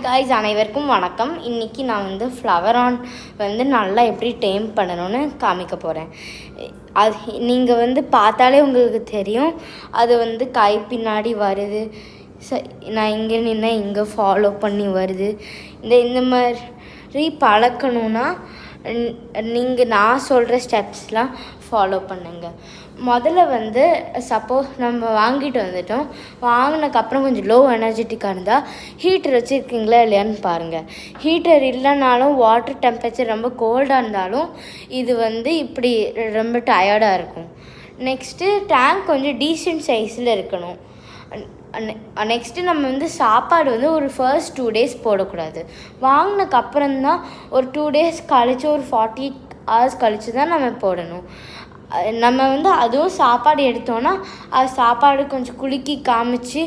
Guys அனைவருக்கும் வணக்கம். இன்றைக்கி நான் வந்து ஃப்ளவர் ஆன் வந்து நல்லா எப்படி டேம் பண்ணணும்னு காமிக்க போகிறேன். அது நீங்கள் வந்து பார்த்தாலே உங்களுக்கு தெரியும். அது வந்து கை பின்னாடி வருது. நான் இங்கே நின்று இங்கே ஃபாலோ பண்ணி வருது. இந்த மாதிரி பழக்கணுன்னா நீங்கள் நான் சொல்கிற ஸ்டெப்ஸ்லாம் ஃபாலோ பண்ணுங்கள். முதல்ல வந்து சப்போஸ் நம்ம வாங்கிட்டு வந்துட்டோம், வாங்கினதுக்கப்புறம் கொஞ்சம் லோ எனர்ஜெட்டிக்காக இருந்தால் ஹீட்டர் வச்சுருக்கீங்களா இல்லையான்னு பாருங்கள். ஹீட்டர் இல்லைனாலும் வாட்டர் டெம்பரேச்சர் ரொம்ப கோல்டாக இருந்தாலும் இது வந்து இப்படி ரொம்ப டயர்டாக இருக்கும். நெக்ஸ்ட்டு டேங்க் கொஞ்சம் டீசென்ட் சைஸில் இருக்கணும். நெக்ஸ்ட்டு நம்ம வந்து சாப்பாடு வந்து ஒரு ஃபர்ஸ்ட் 2 days போடக்கூடாது. வாங்கினதுக்கப்புறம்தான் ஒரு 2 days கழித்து ஒரு 40 hours கழித்து தான் நம்ம போடணும். நம்ம வந்து அதுவும் சாப்பாடு எடுத்தோன்னா அது சாப்பாடு கொஞ்சம் குலுக்கி காமிச்சு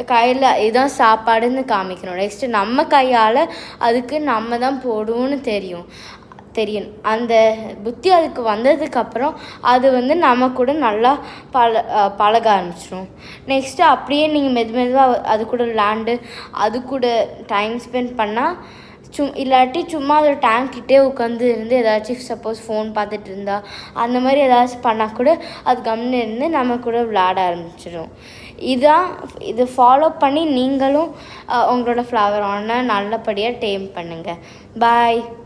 கையில் இதுதான் சாப்பாடுன்னு காமிக்கணும். நெக்ஸ்ட்டு நம்ம கையால் அதுக்கு நம்ம தான் போடுவோன்னு தெரியும். அந்த புத்தி அதுக்கு வந்ததுக்கப்புறம் அது வந்து நம்ம கூட நல்லா பழக ஆரம்பிச்சிடும். நெக்ஸ்ட்டு அப்படியே நீங்கள் மெதுவாக அது கூட விளாண்டு அது கூட டைம் ஸ்பெண்ட் பண்ணால் இல்லாட்டி சும்மா அது டேங்க்கிட்டே உட்காந்து இருந்து ஏதாச்சும் சப்போஸ் ஃபோன் பார்த்துட்டு இருந்தா அந்த மாதிரி ஏதாச்சும் பண்ணால் கூட அது கம்முன்னு இருந்து நம்ம கூட விளையாட ஆரம்பிச்சிடும். இது ஃபாலோ பண்ணி நீங்களும் உங்களோட ஃப்ளவர் ஆனை நல்லபடியாக டேம் பண்ணுங்கள். பாய்.